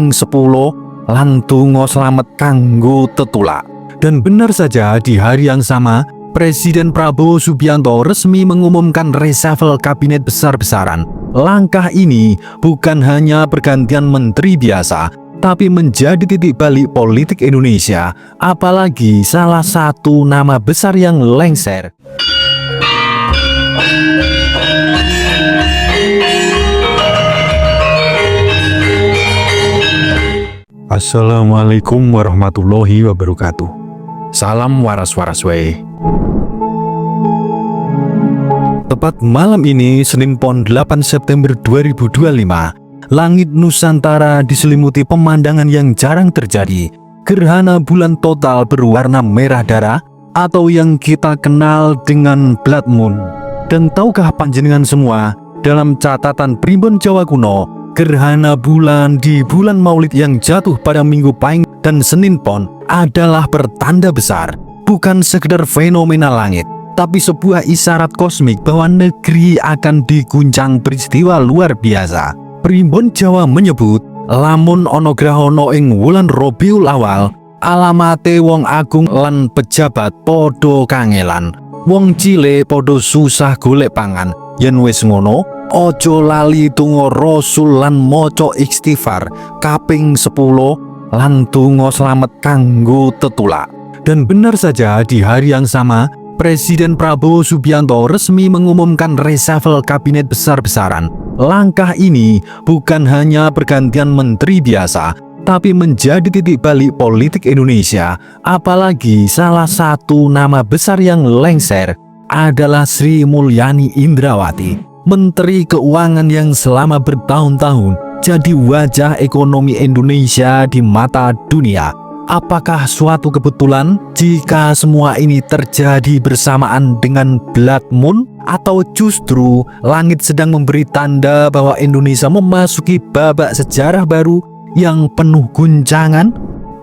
10 lan donga slamet kanggo tetulak. Dan benar saja, di hari yang sama Presiden Prabowo Subianto resmi mengumumkan reshuffle kabinet besar-besaran. Langkah ini bukan hanya pergantian menteri biasa, tapi menjadi titik balik politik Indonesia, apalagi salah satu nama besar yang lengser. Assalamualaikum warahmatullahi wabarakatuh. Salam waras-waras wae. Tepat malam ini, Senin Pon 8 September 2025, langit Nusantara diselimuti pemandangan yang jarang terjadi. Gerhana bulan total berwarna merah darah atau yang kita kenal dengan blood moon. Dan tahukah panjenengan semua, dalam catatan primbon Jawa kuno, gerhana bulan di bulan Maulid yang jatuh pada Minggu Pahing dan Senin Pon adalah pertanda besar, bukan sekedar fenomena langit, tapi sebuah isyarat kosmik bahwa negeri akan diguncang peristiwa luar biasa. Primbon Jawa menyebut, lamun ana grahana ing wulan Rabiul Awal, alamate wong agung lan pejabat podo kangelan, wong cilik podo susah golek pangan. Yen wis ngono, ojo lali donga Rasul lan maca istighfar kaping 10 lan donga slamet kanggo tetulak. Dan benar saja, di hari yang sama Presiden Prabowo Subianto resmi mengumumkan reshuffle kabinet besar-besaran. Langkah ini bukan hanya pergantian menteri biasa, tapi menjadi titik balik politik Indonesia, apalagi salah satu nama besar yang lengser adalah Sri Mulyani Indrawati, Menteri Keuangan yang selama bertahun-tahun jadi wajah ekonomi Indonesia di mata dunia. Apakah suatu kebetulan jika semua ini terjadi bersamaan dengan blood moon? Atau justru langit sedang memberi tanda bahwa Indonesia memasuki babak sejarah baru yang penuh guncangan?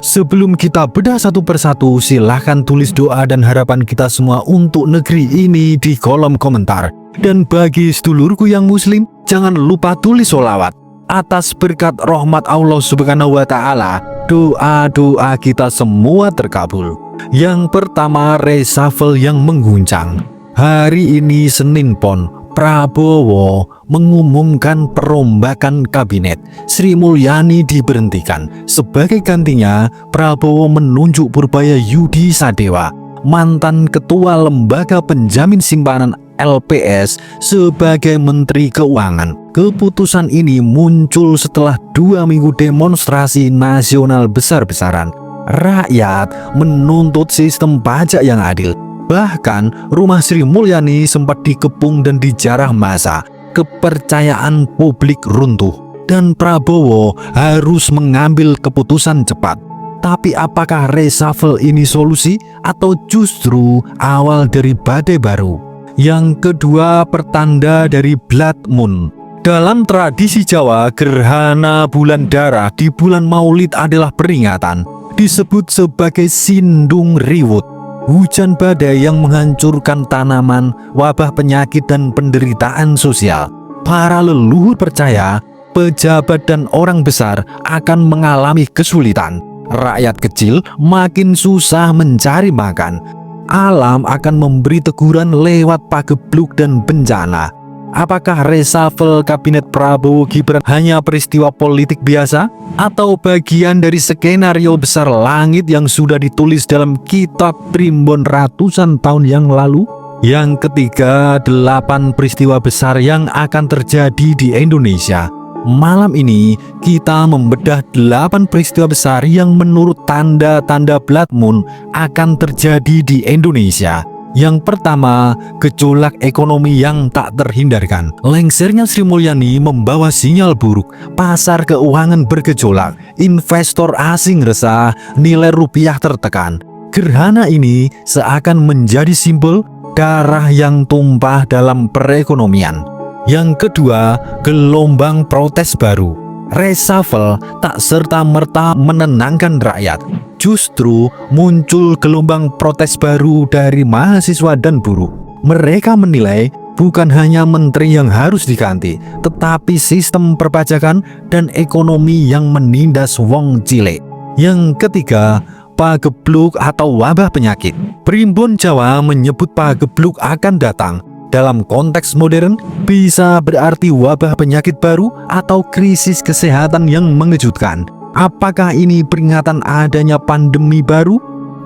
Sebelum kita bedah satu persatu, silahkan tulis doa dan harapan kita semua untuk negeri ini di kolom komentar. Dan bagi sedulurku yang muslim, jangan lupa tulis sholawat. Atas berkat rahmat Allah Subhanahu wa Ta'ala, doa-doa kita semua terkabul. Yang pertama, reshuffle yang mengguncang. Hari ini Senin Pon, Prabowo mengumumkan perombakan kabinet. Sri Mulyani diberhentikan. Sebagai gantinya, Prabowo menunjuk Purbaya Yudi Sadewa, mantan ketua Lembaga Penjamin Simpanan LPS, sebagai Menteri Keuangan. Keputusan ini muncul setelah 2 minggu demonstrasi nasional besar-besaran. Rakyat menuntut sistem pajak yang adil. Bahkan rumah Sri Mulyani sempat dikepung dan dijarah massa. Kepercayaan publik runtuh dan Prabowo harus mengambil keputusan cepat. Tapi apakah reshuffle ini solusi atau justru awal dari badai baru? Yang kedua, pertanda dari blood moon. Dalam tradisi Jawa, gerhana bulan darah di bulan Maulid adalah peringatan. Disebut sebagai sindung riwut, hujan badai yang menghancurkan tanaman, wabah penyakit dan penderitaan sosial. Para leluhur percaya pejabat dan orang besar akan mengalami kesulitan. Rakyat kecil makin susah mencari makan. Alam akan memberi teguran lewat pagebluk dan bencana. Apakah reshuffle kabinet Prabowo Gibran hanya peristiwa politik biasa atau bagian dari skenario besar langit yang sudah ditulis dalam kitab primbon ratusan tahun yang lalu? Yang ketiga, 8 peristiwa besar yang akan terjadi di Indonesia. Malam ini kita membedah 8 peristiwa besar yang menurut tanda-tanda blood moon akan terjadi di Indonesia. Yang pertama, gejolak ekonomi yang tak terhindarkan. Lengsernya Sri Mulyani membawa sinyal buruk. Pasar keuangan bergejolak, investor asing resah, nilai rupiah tertekan. Gerhana ini seakan menjadi simbol darah yang tumpah dalam perekonomian. Yang kedua, gelombang protes baru. Reshuffle tak serta-merta menenangkan rakyat. Justru muncul gelombang protes baru dari mahasiswa dan buruh. Mereka menilai bukan hanya menteri yang harus diganti, tetapi sistem perpajakan dan ekonomi yang menindas wong cilik. Yang ketiga, pagebluk atau wabah penyakit. Primbon Jawa menyebut pagebluk akan datang. Dalam konteks modern, bisa berarti wabah penyakit baru atau krisis kesehatan yang mengejutkan. Apakah ini peringatan adanya pandemi baru?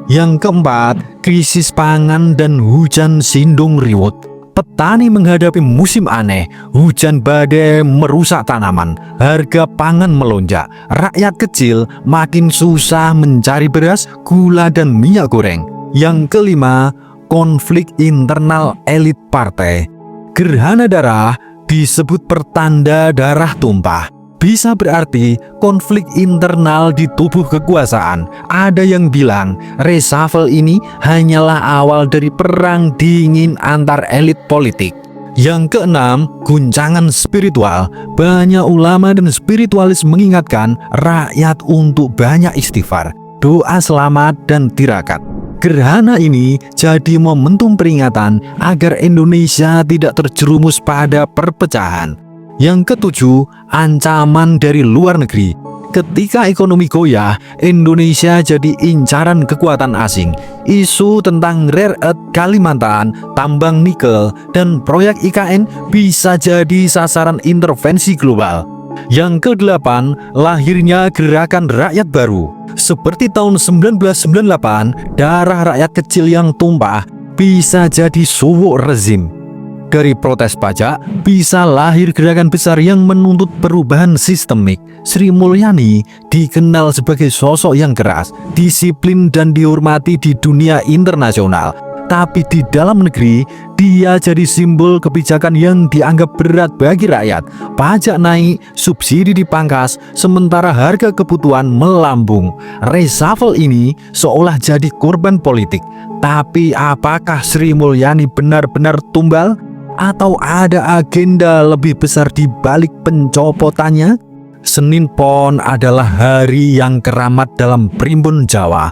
Yang keempat, krisis pangan dan hujan sindung riwut. Petani menghadapi musim aneh, hujan badai merusak tanaman, harga pangan melonjak, rakyat kecil makin susah mencari beras, gula, dan minyak goreng. Yang kelima, konflik internal elit partai. Gerhana darah disebut pertanda darah tumpah. Bisa berarti konflik internal di tubuh kekuasaan. Ada yang bilang reshuffle ini hanyalah awal dari perang dingin antar elit politik. Yang keenam, guncangan spiritual. Banyak ulama dan spiritualis mengingatkan rakyat untuk banyak istighfar, doa selamat, dan tirakat. Gerhana ini jadi momentum peringatan agar Indonesia tidak terjerumus pada perpecahan. Yang ketujuh, ancaman dari luar negeri. Ketika ekonomi goyah, Indonesia jadi incaran kekuatan asing. Isu tentang rare earth Kalimantan, tambang nikel, dan proyek IKN bisa jadi sasaran intervensi global. Yang kedelapan, lahirnya gerakan rakyat baru. Seperti tahun 1998, darah rakyat kecil yang tumpah bisa jadi suwuk rezim. Dari protes pajak, bisa lahir gerakan besar yang menuntut perubahan sistemik. Sri Mulyani dikenal sebagai sosok yang keras, disiplin, dan dihormati di dunia internasional. Tapi di dalam negeri, dia jadi simbol kebijakan yang dianggap berat bagi rakyat. Pajak naik, subsidi dipangkas, sementara harga kebutuhan melambung. Reshuffle ini seolah jadi korban politik. Tapi apakah Sri Mulyani benar-benar tumbal? Atau ada agenda lebih besar di balik pencopotannya? Senin Pon adalah hari yang keramat dalam Primbon Jawa.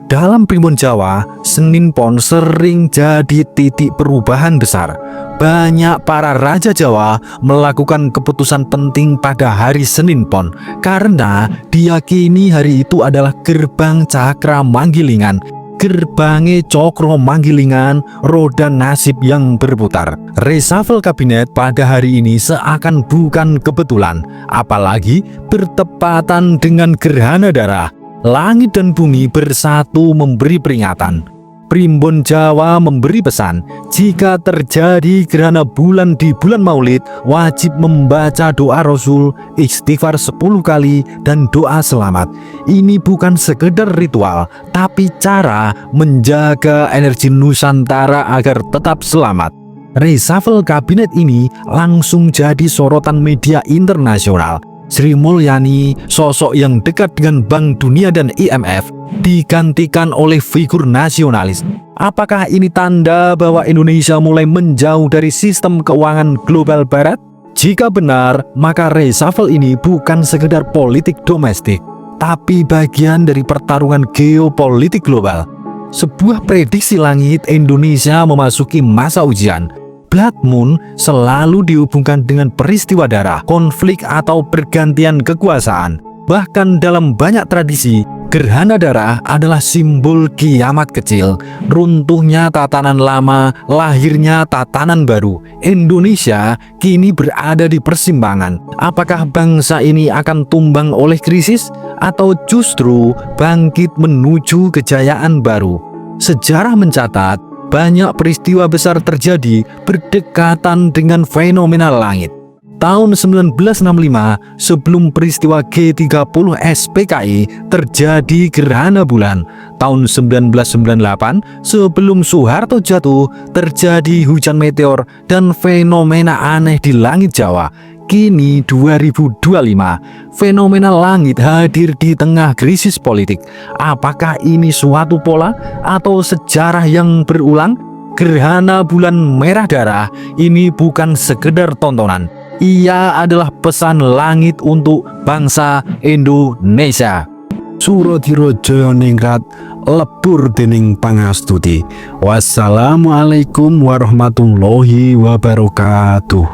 Dalam Primbon Jawa, Senin Pon sering jadi titik perubahan besar. Banyak para raja Jawa melakukan keputusan penting pada hari Senin Pon karena diyakini hari itu adalah gerbang cakra Manggilingan. Gerbangnya Cokro Manggilingan, roda nasib yang berputar. Reshuffle kabinet pada hari ini seakan bukan kebetulan, apalagi bertepatan dengan gerhana darah. Langit dan bumi bersatu memberi peringatan. Primbon Jawa memberi pesan, jika terjadi gerhana bulan di bulan Maulid, wajib membaca doa Rasul, istighfar 10 kali, dan doa selamat. Ini bukan sekedar ritual, tapi cara menjaga energi Nusantara agar tetap selamat. Reshuffle kabinet ini langsung jadi sorotan media internasional. Sri Mulyani, sosok yang dekat dengan Bank Dunia dan IMF, digantikan oleh figur nasionalis. Apakah ini tanda bahwa Indonesia mulai menjauh dari sistem keuangan global barat? Jika benar, maka reshuffle ini bukan sekedar politik domestik, tapi bagian dari pertarungan geopolitik global. Sebuah prediksi langit, Indonesia memasuki masa ujian. Blood Moon selalu dihubungkan dengan peristiwa darah, konflik, atau pergantian kekuasaan. Bahkan dalam banyak tradisi, gerhana darah adalah simbol kiamat kecil, runtuhnya tatanan lama, lahirnya tatanan baru. Indonesia kini berada di persimpangan. Apakah bangsa ini akan tumbang oleh krisis atau justru bangkit menuju kejayaan baru? Sejarah mencatat, banyak peristiwa besar terjadi berdekatan dengan fenomena langit. Tahun 1965, sebelum peristiwa G30 SPKI, terjadi gerhana bulan. Tahun 1998, sebelum Soeharto jatuh, terjadi hujan meteor dan fenomena aneh di langit Jawa. Kini 2025, fenomena langit hadir di tengah krisis politik. Apakah ini suatu pola atau sejarah yang berulang? Gerhana bulan merah darah ini bukan sekedar tontonan. Ia adalah pesan langit untuk bangsa Indonesia. Suradira Jayaningrat lebur dening pangastuti. Wassalamualaikum warahmatullahi wabarakatuh.